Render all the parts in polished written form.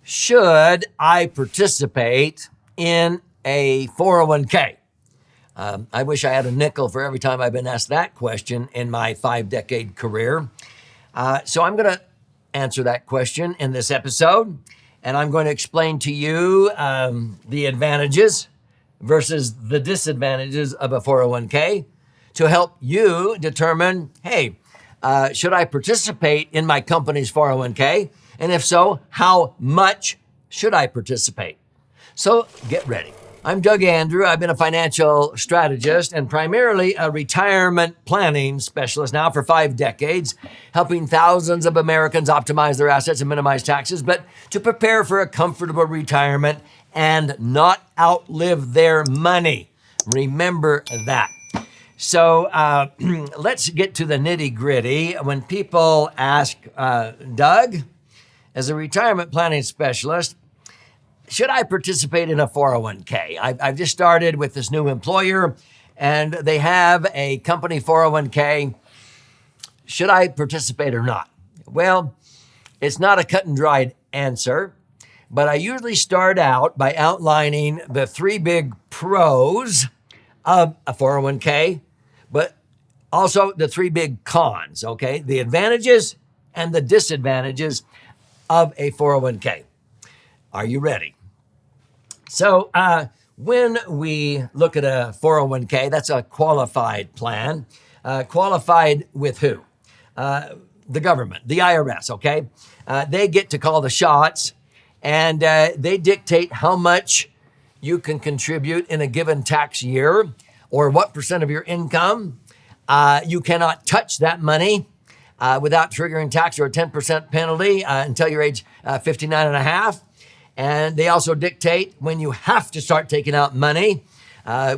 Should I participate in a 401k? I wish I had a nickel for every time I've been asked that question in my 5-decade career. So I'm going to answer that question in this episode, and I'm going to explain to you the advantages versus the disadvantages of a 401k to help you determine, hey, should I participate in my company's 401k? And if so, how much should I participate? So get ready. I'm Doug Andrew. I've been a financial strategist and primarily a retirement planning specialist now for 5 decades, helping thousands of Americans optimize their assets and minimize taxes, but to prepare for a comfortable retirement and not outlive their money. Remember that. So let's get to the nitty gritty. When people ask, Doug, as a retirement planning specialist, should I participate in a 401k? I've just started with this new employer and they have a company 401k. Should I participate or not? Well, it's not a cut and dried answer, but I usually start out by outlining the 3 big pros of a 401k, but also the 3 big cons, okay? The advantages and the disadvantages of a 401k. Are you ready? So when we look at a 401k, that's a qualified plan. Qualified with who? The government, the IRS, okay? They get to call the shots and they dictate how much you can contribute in a given tax year or what percent of your income. You cannot touch that money without triggering tax or a 10% penalty until you're age 59 and a half. And they also dictate when you have to start taking out money,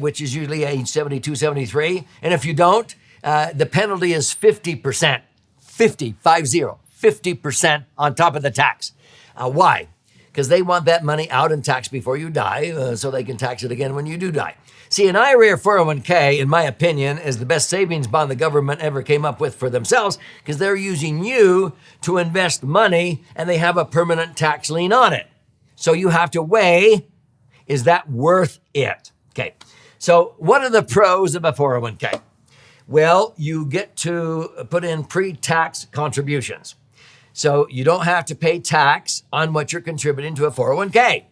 which is usually age 72, 73. And if you don't, the penalty is 50%, 50% on top of the tax. Why? Because they want that money out in tax before you die so they can tax it again when you do die. See, an IRA or 401k, in my opinion, is the best savings bond the government ever came up with for themselves because they're using you to invest money and they have a permanent tax lien on it. So you have to weigh, is that worth it? Okay, so what are the pros of a 401k? Well, you get to put in pre-tax contributions. So you don't have to pay tax on what you're contributing to a 401k.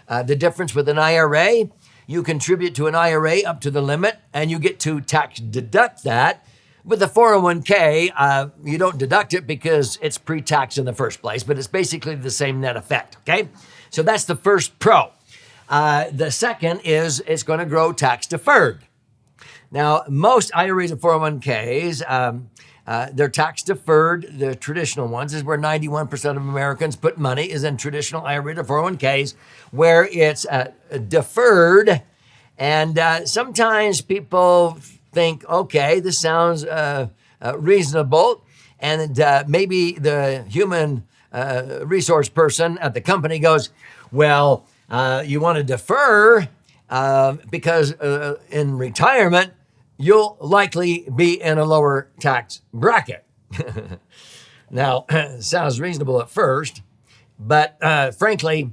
The difference with an IRA, you contribute to an IRA up to the limit and you get to tax deduct that. With a 401k, you don't deduct it because it's pre-tax in the first place, but it's basically the same net effect, okay? So that's the first pro. The second is it's going to grow tax deferred. Now, most IRAs and 401ks, they're tax deferred. The traditional ones is where 91% of Americans put money is in traditional IRA to 401ks, where it's deferred. And sometimes people think, okay, this sounds reasonable. And maybe the human resource person at the company goes, well, you want to defer because in retirement, you'll likely be in a lower tax bracket. Now, sounds reasonable at first, but frankly,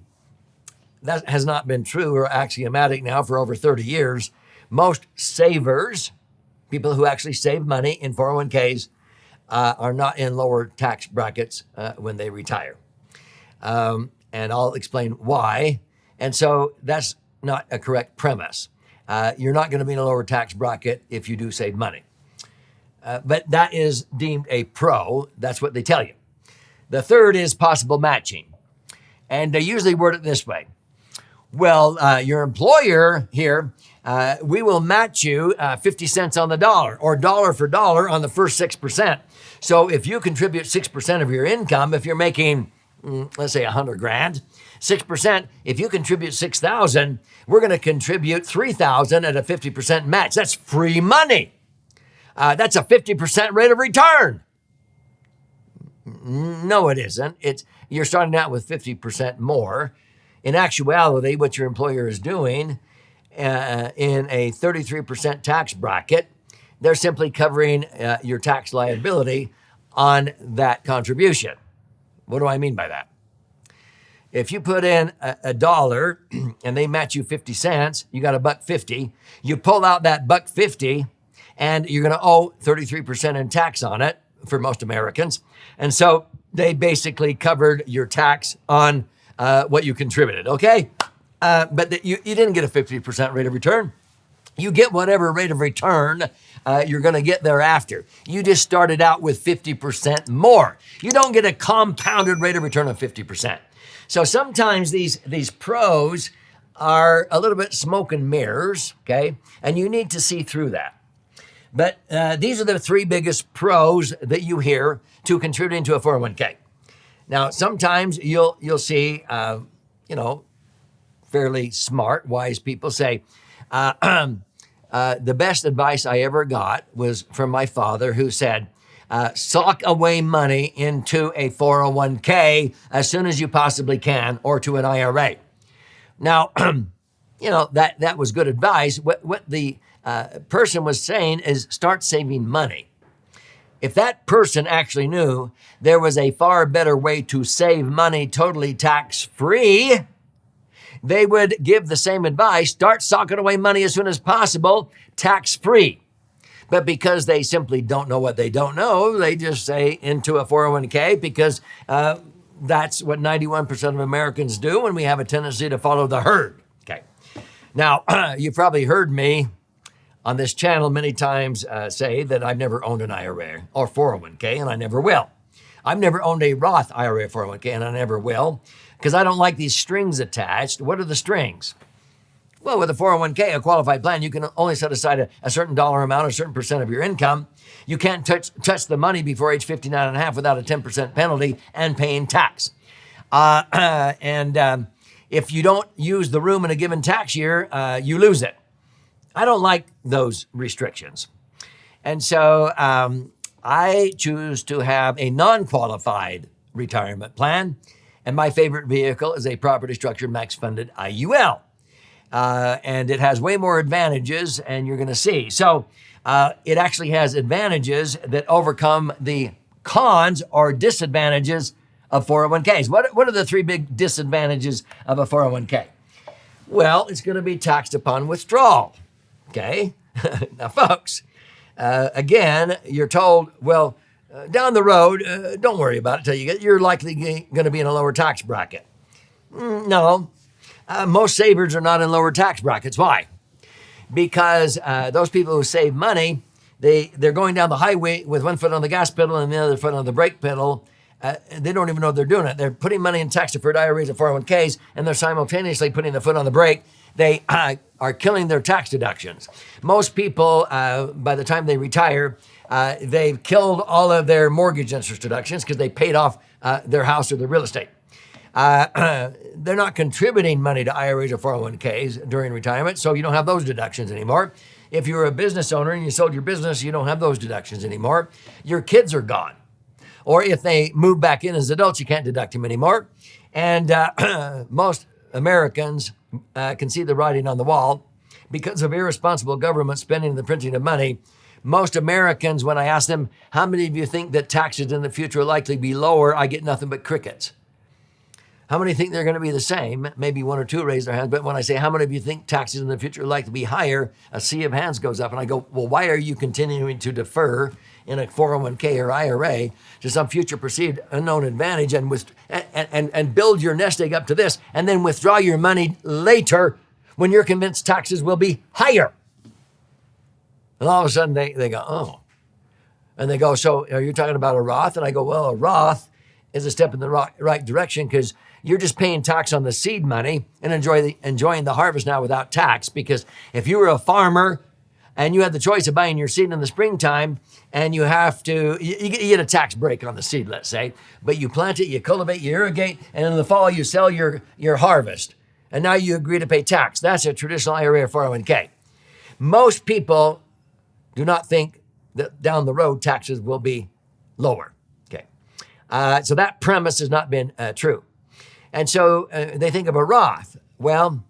that has not been true or axiomatic now for over 30 years. Most savers, people who actually save money in 401ks, are not in lower tax brackets when they retire. And I'll explain why. And so that's not a correct premise. You're not going to be in a lower tax bracket if you do save money. But that is deemed a pro. That's what they tell you. The third is possible matching. And they usually word it this way. Well, your employer here, we will match you 50 cents on the dollar or dollar for dollar on the first 6%. So if you contribute 6% of your income, if you're making, let's say 100 grand, 6%, if you contribute 6,000, we're going to contribute 3,000 at a 50% match. That's free money. That's a 50% rate of return. No, it isn't. You're starting out with 50% more. In actuality, what your employer is doing in a 33% tax bracket, they're simply covering your tax liability on that contribution. What do I mean by that? if you put in a dollar and they match you 50 cents, you got $1.50. You pull out that $1.50 and you're going to owe 33% in tax on it for most Americans. And so they basically covered your tax on what you contributed, okay? But you didn't get a 50% rate of return. You get whatever rate of return you're going to get thereafter. You just started out with 50% more. You don't get a compounded rate of return of 50%. So sometimes these pros are a little bit smoke and mirrors, okay? And you need to see through that. But these are the three biggest pros that you hear to contributing to a 401k. Now, sometimes you'll see, fairly smart, wise people say, the best advice I ever got was from my father, who said, sock away money into a 401k as soon as you possibly can, or to an IRA. Now, that was good advice. What the person was saying is start saving money. If that person actually knew there was a far better way to save money totally tax-free, they would give the same advice, start socking away money as soon as possible, tax-free. But because they simply don't know what they don't know, they just say into a 401k because that's what 91% of Americans do, and we have a tendency to follow the herd. Okay. Now, you've probably heard me on this channel many times say that I've never owned an IRA or 401k, and I never will. I've never owned a Roth IRA 401k, and I never will, because I don't like these strings attached. What are the strings? Well, with a 401k, a qualified plan, you can only set aside a certain dollar amount, a certain percent of your income. You can't touch the money before age 59 and a half without a 10% penalty and paying tax. If you don't use the room in a given tax year, you lose it. I don't like those restrictions. And so I choose to have a non-qualified retirement plan. And my favorite vehicle is a property structured max funded IUL. And it has way more advantages, and you're going to see. So it actually has advantages that overcome the cons or disadvantages of 401ks. What are the three big disadvantages of a 401k? Well, it's going to be taxed upon withdrawal. Okay. Now, folks, again, you're told, well, down the road, don't worry about it till you're likely going to be in a lower tax bracket. No, most savers are not in lower tax brackets. Why? Because those people who save money, they're going down the highway with one foot on the gas pedal and the other foot on the brake pedal. They don't even know they're doing it. They're putting money in tax-deferred IRAs and 401ks, and they're simultaneously putting the foot on the brake. They are killing their tax deductions. Most people, by the time they retire, they've killed all of their mortgage interest deductions because they paid off their house or their real estate. They're not contributing money to IRAs or 401ks during retirement, so you don't have those deductions anymore. If you're a business owner and you sold your business, you don't have those deductions anymore. Your kids are gone. Or if they move back in as adults, you can't deduct them anymore. And most Americans can see the writing on the wall because of irresponsible government spending and the printing of money. Most Americans, when I ask them, how many of you think that taxes in the future will likely be lower, I get nothing but crickets. How many think they're going to be the same? Maybe one or two raise their hands. But when I say, how many of you think taxes in the future are likely to be higher, a sea of hands goes up. And I go, well, why are you continuing to defer in a 401k or IRA to some future perceived unknown advantage and build your nest egg up to this and then withdraw your money later when you're convinced taxes will be higher? And all of a sudden they go, oh. And they go, so are you talking about a Roth? And I go, well, a Roth is a step in the right direction because you're just paying tax on the seed money and enjoying the harvest now without tax. Because if you were a farmer and you had the choice of buying your seed in the springtime and you get a tax break on the seed, let's say, but you plant it, you cultivate, you irrigate, and in the fall you sell your harvest. And now you agree to pay tax. That's a traditional IRA or 401k. Most people do not think that down the road taxes will be lower. Okay. So that premise has not been true. And so they think of a Roth. Well,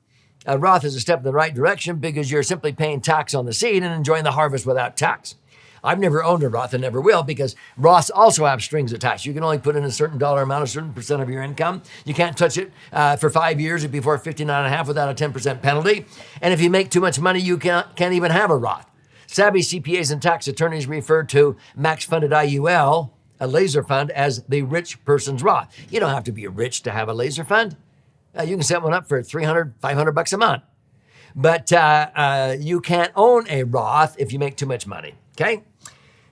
a Roth is a step in the right direction because you're simply paying tax on the seed and enjoying the harvest without tax. I've never owned a Roth and never will, because Roths also have strings attached. You can only put in a certain dollar amount, a certain percent of your income. You can't touch it for 5 years before 59.5 without a 10% penalty. And if you make too much money, you can't even have a Roth. Savvy CPAs and tax attorneys refer to max-funded IUL, a laser fund, as the rich person's Roth. You don't have to be rich to have a laser fund. You can set one up for $300, $500 a month. But you can't own a Roth if you make too much money, okay?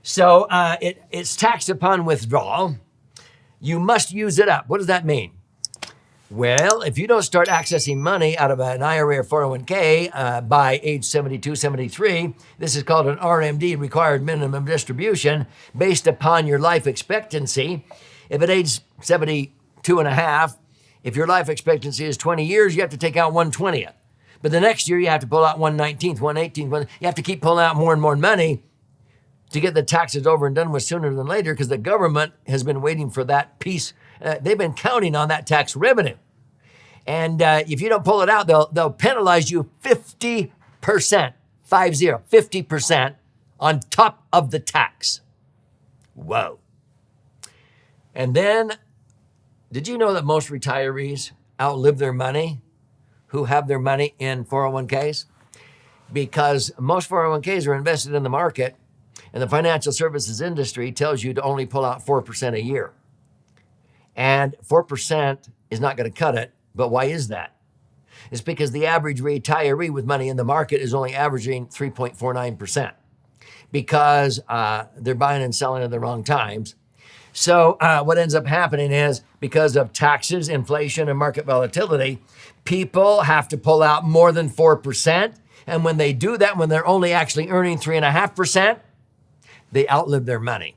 So it's taxed upon withdrawal. You must use it up. What does that mean? Well, if you don't start accessing money out of an IRA or 401k by age 72, 73, this is called an RMD, required minimum distribution, based upon your life expectancy. If at age 72 and a half, if your life expectancy is 20 years, you have to take out 1/20th. But the next year, you have to pull out 1/19th, 1/18th. You have to keep pulling out more and more money to get the taxes over and done with sooner than later, because the government has been waiting for that piece. They've been counting on that tax revenue. And if you don't pull it out, they'll penalize you 50%, 50% on top of the tax. Whoa. And then, did you know that most retirees outlive their money who have their money in 401ks? Because most 401ks are invested in the market, and the financial services industry tells you to only pull out 4% a year. And 4% is not going to cut it. But why is that? It's because the average retiree with money in the market is only averaging 3.49%, because they're buying and selling at the wrong times. So what ends up happening is, because of taxes, inflation, and market volatility, people have to pull out more than 4%. And when they do that, when they're only actually earning 3.5%, they outlive their money.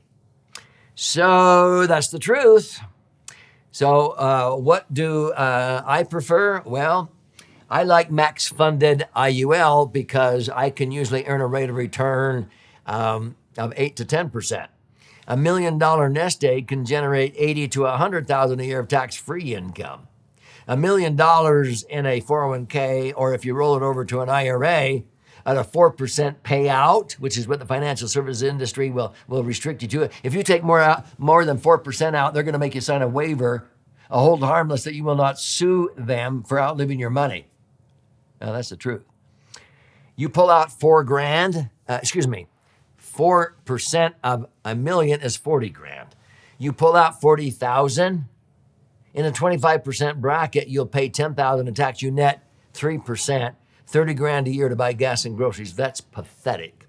So that's the truth. So what do I prefer? Well, I like max-funded IUL because I can usually earn a rate of return of 8 to 10%. $1 million nest egg can generate $80,000 to $100,000 a year of tax-free income. $1 million in a 401k, or if you roll it over to an IRA, at a 4% payout, which is what the financial services industry will restrict you to. If you take more than 4% out, they're going to make you sign a waiver, a hold harmless, that you will not sue them for outliving your money. Now, that's the truth. You pull out $4,000, 4% of $1 million is $40,000. You pull out $40,000 in a 25% bracket, you'll pay $10,000 in tax. You net 3%. $30,000 a year to buy gas and groceries. That's pathetic.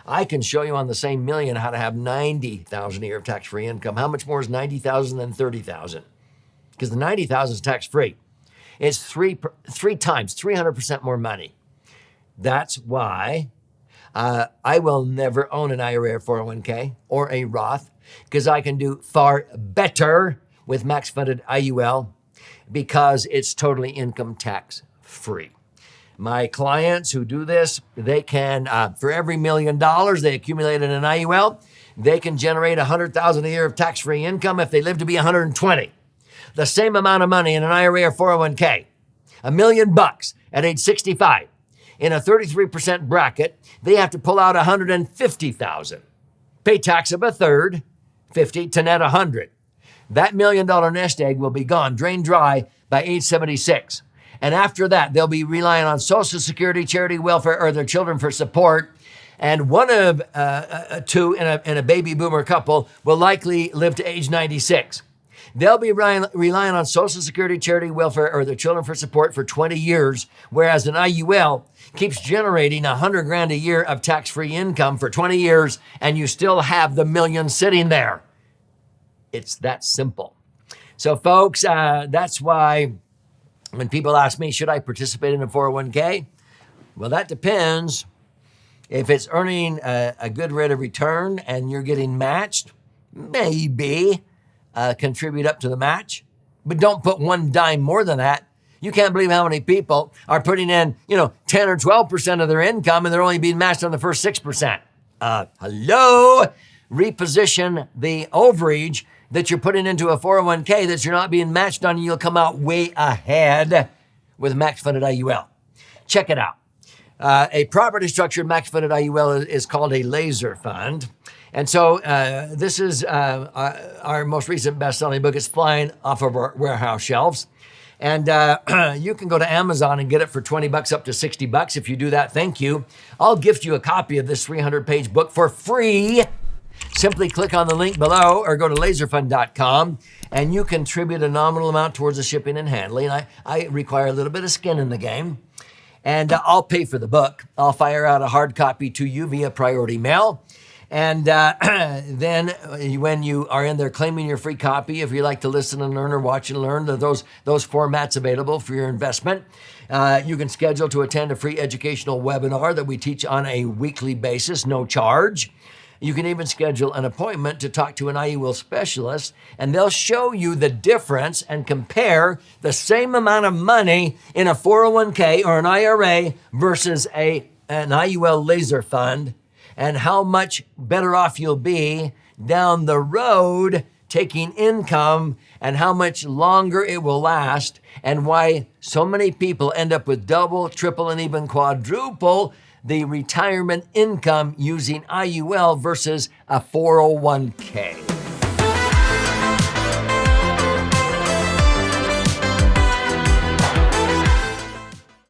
I can show you on the same million how to have $90,000 a year of tax-free income. How much more is $90,000 than $30,000? Because the $90,000 is tax-free. It's three times, 300% more money. That's why I will never own an IRA or 401k or a Roth, because I can do far better with max-funded IUL, because it's totally income tax-free. My clients who do this, they can, for every $1 million they accumulate in an IUL, they can generate $100,000 a year of tax-free income if they live to be 120. The same amount of money in an IRA or 401k, $1 million at age 65. In a 33% bracket, they have to pull out $150,000, pay tax of a third, 50, to net 100. That $1 million nest egg will be gone, drained dry by age 76. And after that, they'll be relying on Social Security, charity, welfare, or their children for support. And one of two in a baby boomer couple will likely live to age 96. They'll be relying on Social Security, charity, welfare, or their children for support for 20 years, whereas an IUL keeps generating $100,000 a year of tax-free income for 20 years, and you still have the million sitting there. It's that simple. So, folks, that's why when people ask me, should I participate in a 401k? Well, that depends. If it's earning a good rate of return and you're getting matched, maybe contribute up to the match. But don't put one dime more than that. You can't believe how many people are putting in, 10 or 12% of their income, and they're only being matched on the first 6%. Hello? Reposition the overage that you're putting into a 401k that you're not being matched on, and you'll come out way ahead with max-funded IUL. Check it out. A property structured max-funded IUL is called a laser fund. And so this is our most recent best-selling book. It's flying off of our warehouse shelves. And you can go to Amazon and get it for $20 up to $60. If you do that, thank you. I'll gift you a copy of this 300-page book for free. Simply click on the link below or go to laserfund.com and you contribute a nominal amount towards the shipping and handling. I require a little bit of skin in the game. And I'll pay for the book. I'll fire out a hard copy to you via priority mail. And then when you are in there claiming your free copy, if you like to listen and learn or watch and learn, those formats available for your investment. You can schedule to attend a free educational webinar that we teach on a weekly basis, no charge. You can even schedule an appointment to talk to an IUL specialist, and they'll show you the difference and compare the same amount of money in a 401k or an IRA versus an IUL laser fund, and how much better off you'll be down the road taking income, and how much longer it will last, and why so many people end up with double, triple, and even quadruple the retirement income using IUL versus a 401k.